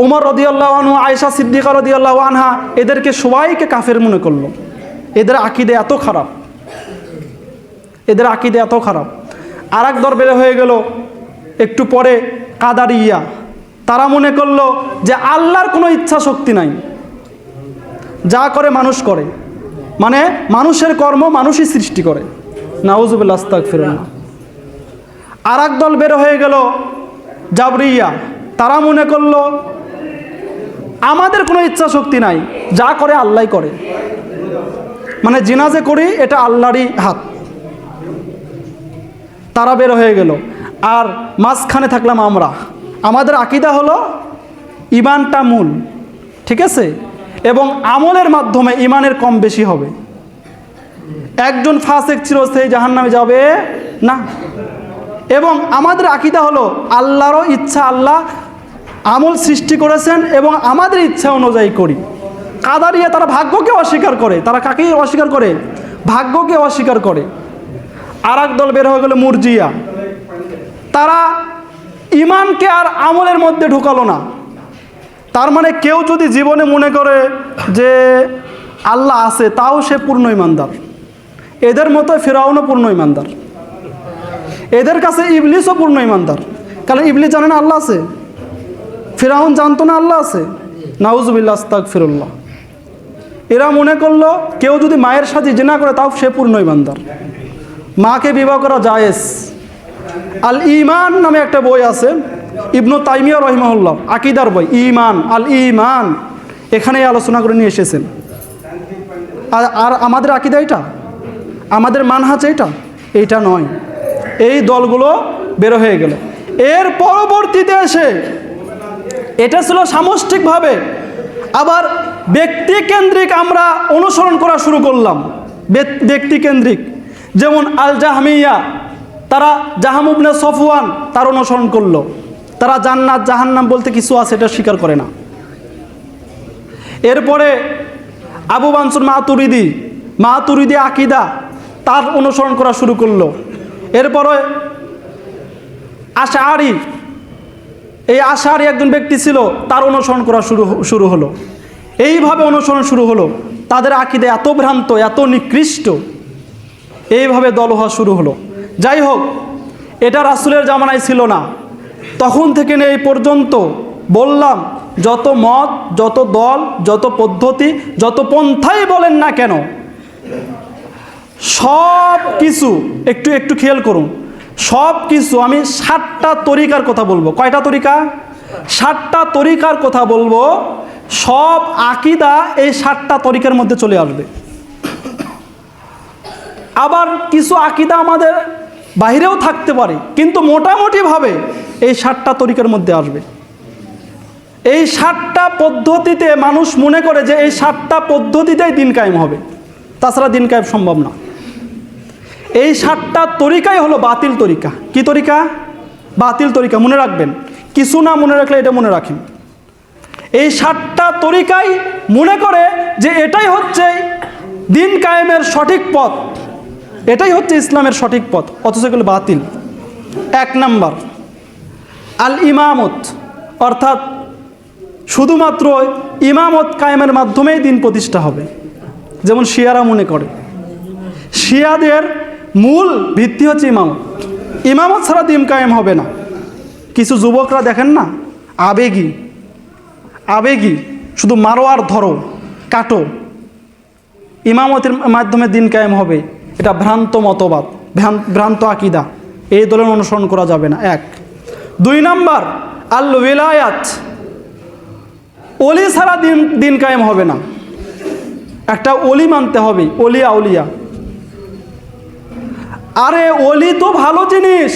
[SPEAKER 1] ওমর রাদিয়াল্লাহু আনহু, আয়েশা সিদ্দিকা রাদিয়াল্লাহু আনহা, এদেরকে সবাইকে কাফের মনে করলো। এদের আকীদা এত খারাপ, এদের আকীদা এত খারাপ। আর এক দল বের হয়ে গেল একটু পরে কাদারিয়া। তারা মনে করলো যে আল্লাহর কোনো ইচ্ছা শক্তি নাই, যা করে মানুষ করে, মানে মানুষের কর্ম মানুষই সৃষ্টি করে। নাউজুবিল্লাহ, আস্তাগফিরুল্লাহ। আর এক দল বের হয়ে গেল জাবরিয়া। তারা মনে করলো আমাদের কোনো ইচ্ছা শক্তি নাই, যা করে আল্লাহই করে, মানে জিনা যে করি এটা আল্লাহরই হাত। তারা বের হয়ে গেল। আর মাঝখানে থাকলাম আমরা। আমাদের আকীদা হলো ঈমানটা মূল, ঠিক আছে, এবং আমলের মাধ্যমে ঈমানের কম বেশি হবে। একজন ফাসিক চিরস্থায়ী জাহান্নামে যাবে না। এবং আমাদের আকীদা হলো আল্লাহরও ইচ্ছা, আল্লাহ আমল সৃষ্টি করেছেন এবং আমাদের ইচ্ছা অনুযায়ী করি। কাদারিয়া তারা ভাগ্যকে অস্বীকার করে। তারা কাকে অস্বীকার করে? ভাগ্যকে অস্বীকার করে। আর এক দল বের হয়ে গেল মুরজিয়া। তারা ঈমানকে আর আমলের মধ্যে ঢুকালো না। তার মানে কেউ যদি জীবনে মনে করে যে আল্লাহ আছে, তাও সে পূর্ণ ঈমানদার। এদের মতো ফিরআউনও পূর্ণ ঈমানদার, এদের কাছে ইবলিসও পূর্ণ ঈমানদার। কারণ ইবলিস জানে না আল্লাহ আছে, ফিরআউন জানতো না আল্লাহ আছে। নাউজুবিল্লাহ, আস্তাগফিরুল্লাহ। এরা মনে করলো কেউ যদি মায়ের সাথে জিনা করে তাও সে পূর্ণ ঈমানদার, মাকে বিবাহ করা জায়েজ। আল ঈমান নামে একটা বই আছে, ইবনু তাইমিয়া রাহিমাহুল্লাহ, আকীদার বই, ঈমান, আল ঈমান, এখানে আলোচনা করে নিয়ে এসেছেন। আর আমাদের আকীদা এটা, আমাদের মানহাজ এইটা নয়। এই দলগুলো বের হয়ে গেল। এর পরবর্তীতে এসে এটা ছিল সামষ্টিকভাবে, আবার ব্যক্তিকেন্দ্রিক আমরা অনুসরণ করা শুরু করলাম। ব্যক্তিকেন্দ্রিক, যেমন আল জাহমিয়া, তারা জাহাম ইবনে সফওয়ান তার অনুসরণ করলো। তারা জান্নাত জাহান্নাম বলতে কিছু আছে এটা স্বীকার করে না। এরপরে আবু মানসুর মাতুরিদি আকিদা তার অনুসরণ করা শুরু করলো। এরপরে আশআরি, এই আশআরি একজন ব্যক্তি ছিল, তার অনুসরণ করা শুরু হলো। এইভাবে অনুসরণ শুরু হলো। তাদের আকিদা এত ভ্রান্ত, এত নিকৃষ্ট, এইভাবে দল হওয়া শুরু হলো। যাই হোক, এটা রাসূলের জামানায় ছিল না। তখন থেকে এই পর্যন্ত বললাম, যত মত, যত দল, যত পদ্ধতি, যত পন্থাই বলেন না কেন, সব কিছু একটু একটু খেয়াল করুন। সব কিছু আমি 7টা তরিকার কথা বলবো। কয়টা তরিকা? 7টা তরিকার কথা বলবো। সব আকিদা এই 7টা তরিকার মধ্যে চলে আসবে। আবার কিছু আকিদা আমাদের বাইরেও থাকতে পারে, কিন্তু মোটামুটিভাবে এই 7টা তরিকার মধ্যে আসবে। এই 7টা পদ্ধতিতে মানুষ মনে করে যে এই 7টা পদ্ধতিতেই দিন কায়েম হবে, তাছাড়া দিন কায়েম সম্ভব না। এই 7টা তরিকাই হলো বাতিল তরিকা। কি তরিকা? বাতিল তরিকা। মনে রাখবেন, কিছু না মনে রাখলে এটা মনে রাখেন। এই 7টা তরিকাই মনে করে যে এটাই হচ্ছে দিন কায়েমের সঠিক পথ, এটাই হচ্ছে ইসলামের সঠিক পথ, অথচ এগুলো বাতিল। 1 নাম্বার আল ইমামত, অর্থাৎ শুধুমাত্র ইমামত কায়েমের মাধ্যমেই দিন প্রতিষ্ঠা হবে, যেমন শিয়ারা মনে করে। শিয়াদের মূল ভিত্তি হচ্ছে ইমামত। ইমামত ছাড়া দিন কায়েম হবে না। কিছু যুবকরা দেখেন না, আবেগী, শুধু মারো আর ধরো, কাটো, ইমামতের মাধ্যমে দিন কায়েম হবে। এটা ভ্রান্ত মতবাদ, ভ্রান্ত আকিদা। এই দলের অনুসরণ করা যাবে না। 1। 2 নাম্বার আল ওয়ালায়াত, ওলি ছাড়া দিন কায়েম হবে না। একটা ওলি মানতে হবে, ওলিয়া আউলিয়া। আরে ওলি তো ভালো জিনিস।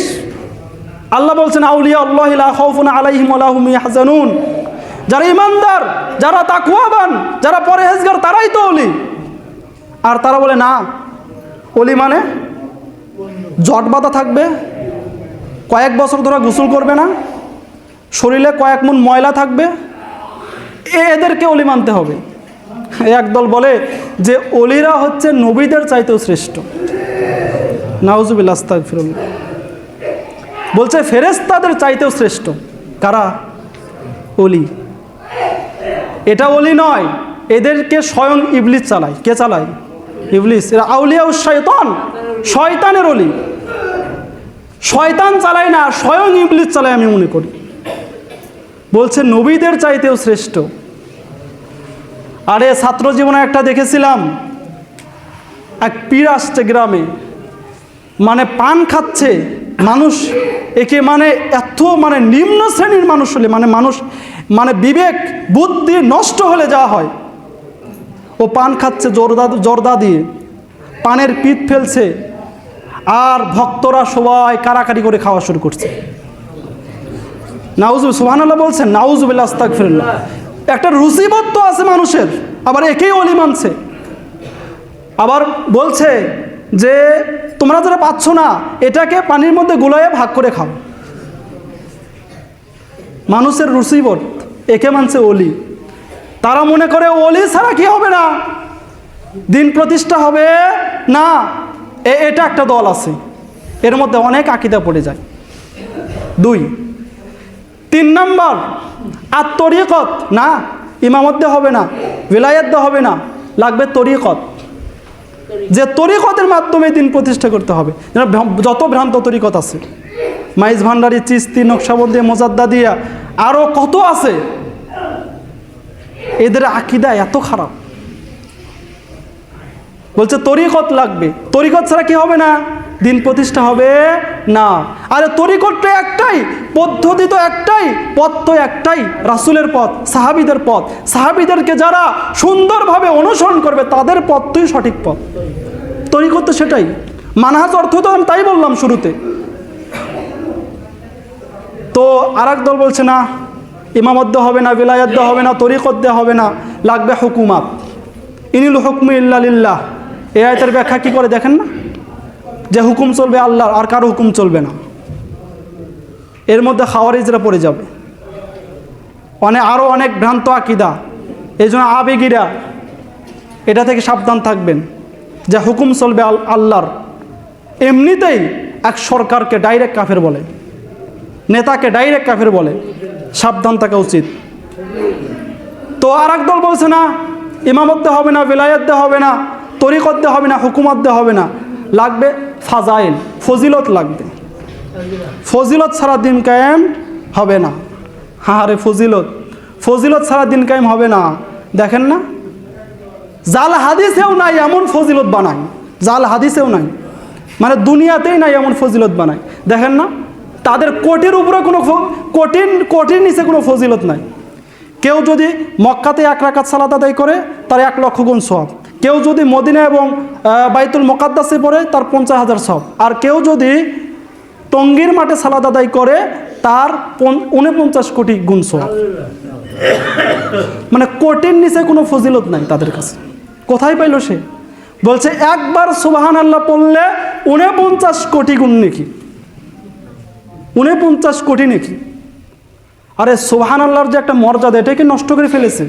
[SPEAKER 1] আল্লাহ বলছেন আউলিয়া আল্লাহি লা খাউফুন আলাইহিম ওয়া লা হুম ইয়াহজানুন। যারা ইমানদার, যারা তাকওয়াবান, যারা পরহেজগার, তারাই তো ওলি। আর তারা বলে না, ওলি মানে জট বাঁধা থাকবে, কয়েক বছর ধরে গোসল করবে না, শরীরে কয়েক মণ ময়লা থাকবে, এদেরকে ওলি মানতে হবে। একদল বলে যে ওলিরা হচ্ছে নবীদের চাইতেও শ্রেষ্ঠ। নাউজুবিল্লাহ, আস্তাগফিরুল্লাহ। বলছে ফেরেশতাদের চাইতেও শ্রেষ্ঠ। কারা? ওলি। এটা ওলি নয়, এদেরকে স্বয়ং ইবলিস চালায়। কে চালায়? ইবলিস। এরা আউলিয়া ও শয়তান, শয়তানের ওলি। শয়তান চালায় না, স্বয়ং ইবলিস চালায় আমি মনে করি। বলছে নবীদের চাইতেও শ্রেষ্ঠ। আরে ছাত্র জীবনে একটা দেখেছিলাম, এক পীর আসছে গ্রামে, মানে পান খাচ্ছে মানুষ, একে মানে এত মানে নিম্ন শ্রেণীর মানুষ হলে, মানে মানুষ মানে বিবেক বুদ্ধি নষ্ট হলে যাওয়া হয়। ও পান খাচ্ছে জর্দা দিয়ে, পানের পিঠ ফেলছে, আর ভক্তরা সবাই কারাকারি করে খাওয়া শুরু করছে। নাউজুবিল্লাহ, সুবহানাল্লাহ বলছেন, নাউজুবিল্লাহ, আস্তাগফিরুল্লাহ। একটা রুচিবোধ তো আছে মানুষের, আবার একেই ওলি মানছে। আবার বলছে যে তোমরা যারা পাচ্ছ না, এটাকে পানির মধ্যে গুলাইয়ে ভাগ করে খাও। মানুষের রুচিবোধ, একে মানছে ওলি। তারা মনে করে ওলি ছাড়া কি হবে না, দিন প্রতিষ্ঠা হবে না। এটা একটা দল আছে, এর মধ্যে অনেক আকিদা পড়ে যায়। 2। 3 নাম্বার তরিকত, না ইমামত হবে না, ওয়ালায়াত হবে না, লাগবে তরিকত। যে তরিকতের মাধ্যমে দিন প্রতিষ্ঠা করতে হবে। যত ভ্রান্ত তরিকত আছে, মাইজ ভান্ডারি, চিস্তি, নকশাবন্দি, মোজাদ্দাদিয়া, আরও কত আছে, এদের আকিদা এত খারাপ। বলছে তরিকত লাগবে, তরিকত ছাড়া কি হবে না, দিন প্রতিষ্ঠা হবে না। আরে তরিকতটা একটাই, পদ্ধতি তো একটাই, পথ তো একটাই, রাসূলের পথ, সাহাবীদের পথ। সাহাবীদেরকে যারা সুন্দরভাবে অনুসরণ করবে তাদের পথই সঠিক পথ। তরিকত তো সেটাই। মানহাজ অর্থ তো আমি তাই বললাম শুরুতে, তো আর এক দল বলছে না, ইমামত দেওয়া হবে না, বিলায়াত দেওয়া হবে না, তরিকত দেওয়া হবে না, লাগবে হুকুমাত। ইনিল হুকমু ইল্লা লিল্লাহ, এই আয়াতের ব্যাখ্যা কী করে দেখেন না, যে হুকুম চলবে আল্লাহর, আর কারো হুকুম চলবে না। এর মধ্যে খাওয়ারিজরা পড়ে যাবে, আরও অনেক ভ্রান্ত আকিদা। এই জন্য আবেগীরা এটা থেকে সাবধান থাকবেন, যে হুকুম চলবে আল্লাহর। এমনিতেই এক সরকারকে ডাইরেক্ট কাফের বলে, নেতাকে ডাইরেক্ট কাফের বলে, সাবধান থাকা উচিত। তো আর এক দল বলছে না, ইমামত দেওয়া হবে না, বিলায়াত দেওয়া হবে না, তরিকত দেওয়া হবে না, হুকুমত দেওয়া হবে না, লাগবে ফাজাইল, ফজিলত লাগবে। ফজিলত ছাড়া দিন কায়েম হবে না। হ্যাঁ রে, ফজিলত ছাড়া দিন কায়েম হবে না। দেখেন না, জাল হাদিসেও নাই এমন ফজিলত বানায়, জাল হাদিসেও নাই, মানে দুনিয়াতেই নাই এমন ফজিলত বানায়। দেখেন না, তাদের কোটির উপরে কোনো কোটির নিচে কোনো ফজিলত নাই। কেউ যদি মক্কাতে 1 রাকাত সালাত আদায় করে তার 1 লক্ষ গুণ সওয়াব, কেউ যদি মদিনা এবং বাইতুল মুকাদ্দাসে পড়ে তার 50,000 সওয়াব, আর কেউ যদি টঙ্গীর মাঠে সালাত আদায় করে তার 49 কোটি গুণ সওয়াব। মানে কোটির নিচে কোনো ফজিলত নাই তাদের কাছে। কোথায় পাইল সে? বলছে একবার সুবহানাল্লাহ পড়লে 49 কোটি গুণ নাকি, 49 কোটি নাকি। আরে সুবহানাল্লাহর যে একটা মর্যাদা, এটাকে নষ্ট করে ফেলেছে।